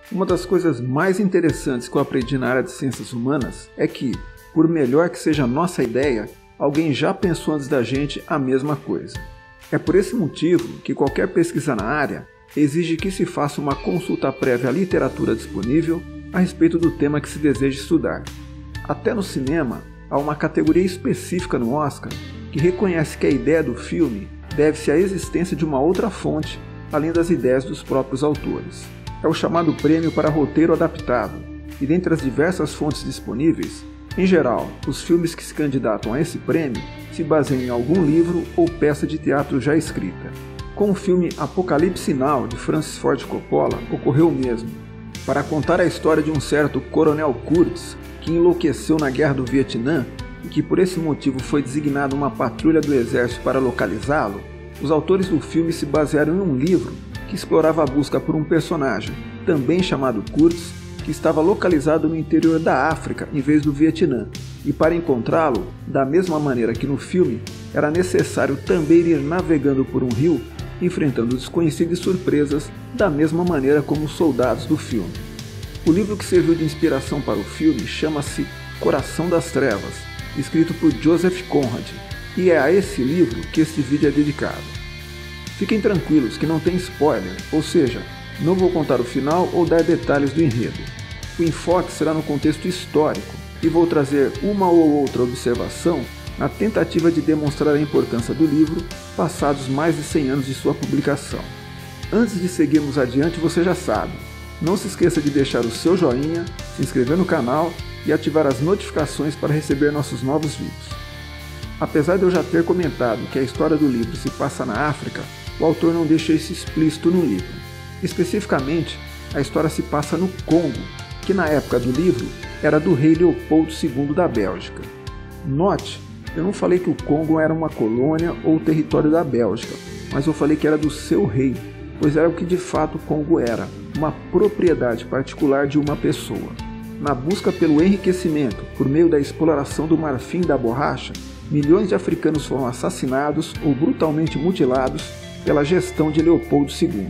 Uma das coisas mais interessantes que eu aprendi na área de ciências humanas é que, por melhor que seja a nossa ideia, alguém já pensou antes da gente a mesma coisa. É por esse motivo que qualquer pesquisa na área exige que se faça uma consulta prévia à literatura disponível a respeito do tema que se deseja estudar. Até no cinema, há uma categoria específica no Oscar que reconhece que a ideia do filme deve-se à existência de uma outra fonte, além das ideias dos próprios autores. É o chamado prêmio para roteiro adaptado, e dentre as diversas fontes disponíveis, em geral, os filmes que se candidatam a esse prêmio se baseiam em algum livro ou peça de teatro já escrita. Com o filme Apocalipse Now, de Francis Ford Coppola, ocorreu o mesmo. Para contar a história de um certo Coronel Kurtz, que enlouqueceu na Guerra do Vietnã e que por esse motivo foi designado uma patrulha do exército para localizá-lo, os autores do filme se basearam em um livro que explorava a busca por um personagem, também chamado Kurtz, que estava localizado no interior da África em vez do Vietnã, e para encontrá-lo, da mesma maneira que no filme, era necessário também ir navegando por um rio, enfrentando desconhecidas surpresas da mesma maneira como os soldados do filme. O livro que serviu de inspiração para o filme chama-se Coração das Trevas, escrito por Joseph Conrad, e é a esse livro que este vídeo é dedicado. Fiquem tranquilos que não tem spoiler, ou seja, não vou contar o final ou dar detalhes do enredo. O enfoque será no contexto histórico e vou trazer uma ou outra observação na tentativa de demonstrar a importância do livro passados mais de 100 anos de sua publicação. Antes de seguirmos adiante, você já sabe, não se esqueça de deixar o seu joinha, se inscrever no canal e ativar as notificações para receber nossos novos vídeos. Apesar de eu já ter comentado que a história do livro se passa na África, o autor não deixa isso explícito no livro. Especificamente, a história se passa no Congo, que na época do livro era do rei Leopoldo II da Bélgica. Note, eu não falei que o Congo era uma colônia ou território da Bélgica, mas eu falei que era do seu rei, pois era o que de fato o Congo era, uma propriedade particular de uma pessoa. Na busca pelo enriquecimento por meio da exploração do marfim e da borracha, milhões de africanos foram assassinados ou brutalmente mutilados pela gestão de Leopoldo II.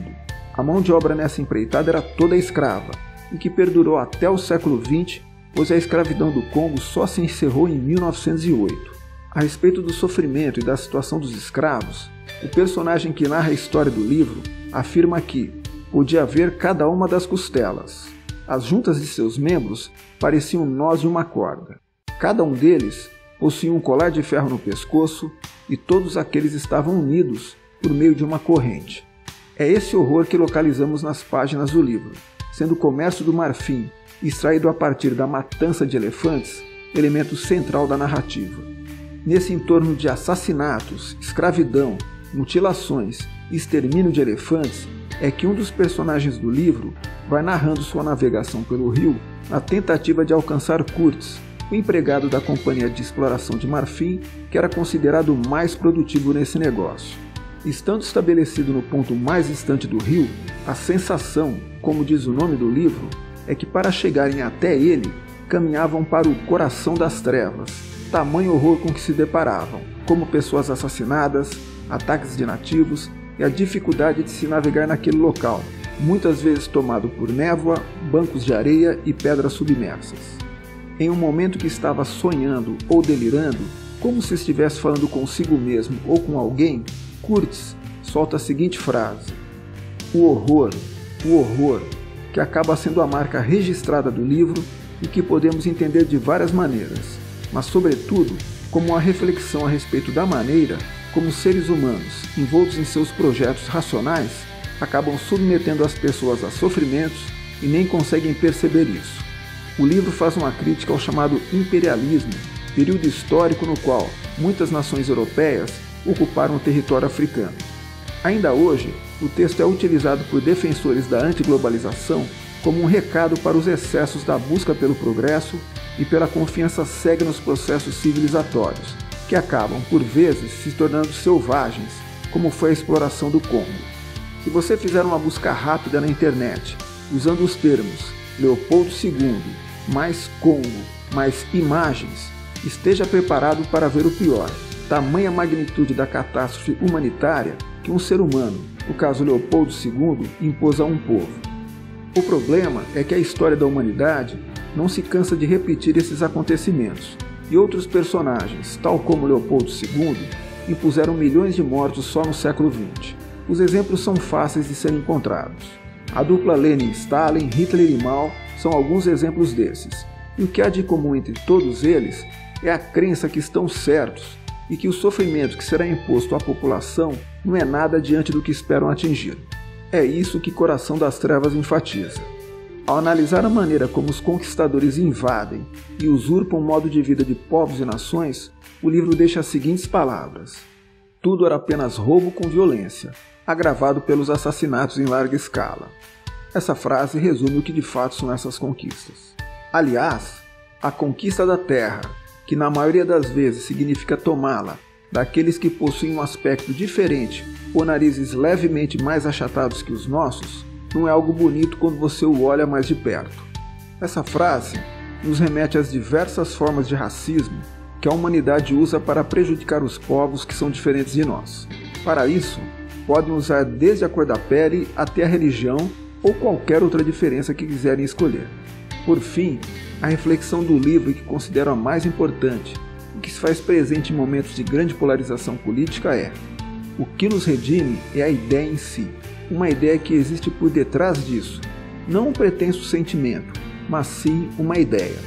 A mão de obra nessa empreitada era toda escrava, e que perdurou até o século XX, pois a escravidão do Congo só se encerrou em 1908. A respeito do sofrimento e da situação dos escravos, o personagem que narra a história do livro afirma que podia ver cada uma das costelas. As juntas de seus membros pareciam nós de uma corda. Cada um deles possuía um colar de ferro no pescoço e todos aqueles estavam unidos por meio de uma corrente. É esse horror que localizamos nas páginas do livro, sendo o comércio do marfim, extraído a partir da matança de elefantes, elemento central da narrativa. Nesse entorno de assassinatos, escravidão, mutilações e extermínio de elefantes, é que um dos personagens do livro vai narrando sua navegação pelo rio na tentativa de alcançar Kurtz, o empregado da companhia de exploração de marfim, que era considerado o mais produtivo nesse negócio. Estando estabelecido no ponto mais distante do rio, a sensação, como diz o nome do livro, é que para chegarem até ele, caminhavam para o coração das trevas, tamanho horror com que se deparavam, como pessoas assassinadas, ataques de nativos e a dificuldade de se navegar naquele local, muitas vezes tomado por névoa, bancos de areia e pedras submersas. Em um momento que estava sonhando ou delirando, como se estivesse falando consigo mesmo ou com alguém, Kurtz solta a seguinte frase: o horror, que acaba sendo a marca registrada do livro e que podemos entender de várias maneiras, mas sobretudo como uma reflexão a respeito da maneira como seres humanos, envoltos em seus projetos racionais, acabam submetendo as pessoas a sofrimentos e nem conseguem perceber isso. O livro faz uma crítica ao chamado imperialismo, período histórico no qual muitas nações europeias ocuparam o território africano. Ainda hoje, o texto é utilizado por defensores da antiglobalização como um recado para os excessos da busca pelo progresso e pela confiança cega nos processos civilizatórios, que acabam, por vezes, se tornando selvagens, como foi a exploração do Congo. Se você fizer uma busca rápida na internet, usando os termos Leopoldo II, mais Congo, mais imagens, esteja preparado para ver o pior, tamanha magnitude da catástrofe humanitária que um ser humano, no caso Leopoldo II, impôs a um povo. O problema é que a história da humanidade não se cansa de repetir esses acontecimentos, e outros personagens, tal como Leopoldo II, impuseram milhões de mortos só no século XX. Os exemplos são fáceis de serem encontrados. A dupla Lenin-Stalin, Hitler e Mao são alguns exemplos desses, e o que há de comum entre todos eles é a crença que estão certos e que o sofrimento que será imposto à população não é nada diante do que esperam atingir. É isso que Coração das Trevas enfatiza. Ao analisar a maneira como os conquistadores invadem e usurpam o modo de vida de povos e nações, o livro deixa as seguintes palavras: tudo era apenas roubo com violência, agravado pelos assassinatos em larga escala. Essa frase resume o que de fato são essas conquistas. Aliás, a conquista da terra, que na maioria das vezes significa tomá-la daqueles que possuem um aspecto diferente ou narizes levemente mais achatados que os nossos, não é algo bonito quando você o olha mais de perto. Essa frase nos remete às diversas formas de racismo que a humanidade usa para prejudicar os povos que são diferentes de nós. Para isso, podem usar desde a cor da pele até a religião ou qualquer outra diferença que quiserem escolher. Por fim, a reflexão do livro que considero a mais importante e que se faz presente em momentos de grande polarização política é: o que nos redime é a ideia em si, uma ideia que existe por detrás disso, não um pretenso sentimento, mas sim uma ideia.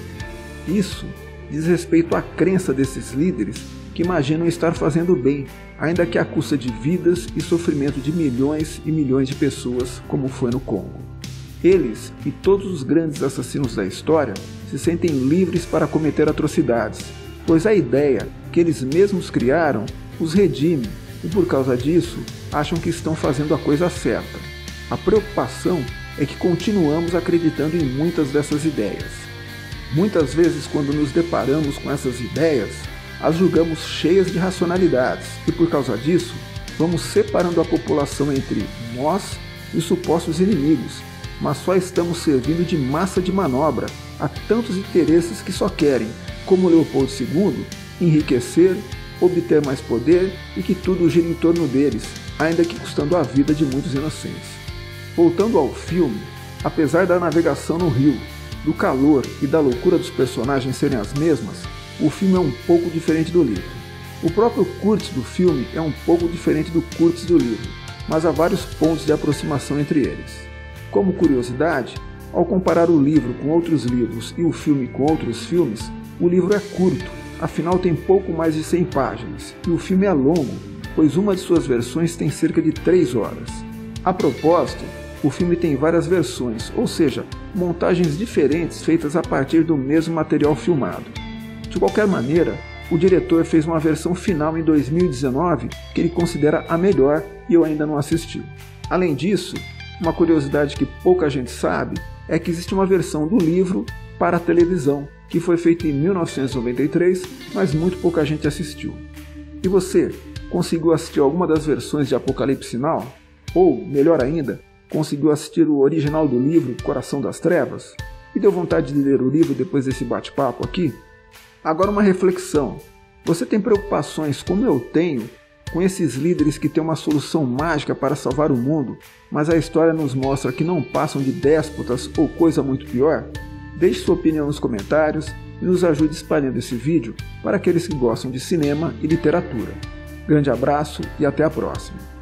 Isso diz respeito à crença desses líderes que imaginam estar fazendo bem, ainda que à custa de vidas e sofrimento de milhões e milhões de pessoas, como foi no Congo. Eles e todos os grandes assassinos da história se sentem livres para cometer atrocidades, pois a ideia que eles mesmos criaram os redime e, por causa disso, acham que estão fazendo a coisa certa. A preocupação é que continuamos acreditando em muitas dessas ideias. Muitas vezes, quando nos deparamos com essas ideias, as julgamos cheias de racionalidades e, por causa disso, vamos separando a população entre nós e os supostos inimigos, mas só estamos servindo de massa de manobra a tantos interesses que só querem, como Leopoldo II, enriquecer, obter mais poder e que tudo gira em torno deles, ainda que custando a vida de muitos inocentes. Voltando ao filme, apesar da navegação no rio, do calor e da loucura dos personagens serem as mesmas, o filme é um pouco diferente do livro. O próprio Kurtz do filme é um pouco diferente do Kurtz do livro, mas há vários pontos de aproximação entre eles. Como curiosidade, ao comparar o livro com outros livros e o filme com outros filmes, o livro é curto, afinal tem pouco mais de 100 páginas, e o filme é longo, pois uma de suas versões tem cerca de 3 horas. A propósito, o filme tem várias versões, ou seja, montagens diferentes feitas a partir do mesmo material filmado. De qualquer maneira, o diretor fez uma versão final em 2019 que ele considera a melhor e eu ainda não assisti. Além disso, uma curiosidade que pouca gente sabe é que existe uma versão do livro para a televisão, que foi feita em 1993, mas muito pouca gente assistiu. E você, conseguiu assistir alguma das versões de Apocalipse Now? Ou, melhor ainda, conseguiu assistir o original do livro Coração das Trevas? E deu vontade de ler o livro depois desse bate-papo aqui? Agora uma reflexão. Você tem preocupações, como eu tenho, com esses líderes que têm uma solução mágica para salvar o mundo, mas a história nos mostra que não passam de déspotas ou coisa muito pior? Deixe sua opinião nos comentários e nos ajude espalhando esse vídeo para aqueles que gostam de cinema e literatura. Grande abraço e até a próxima!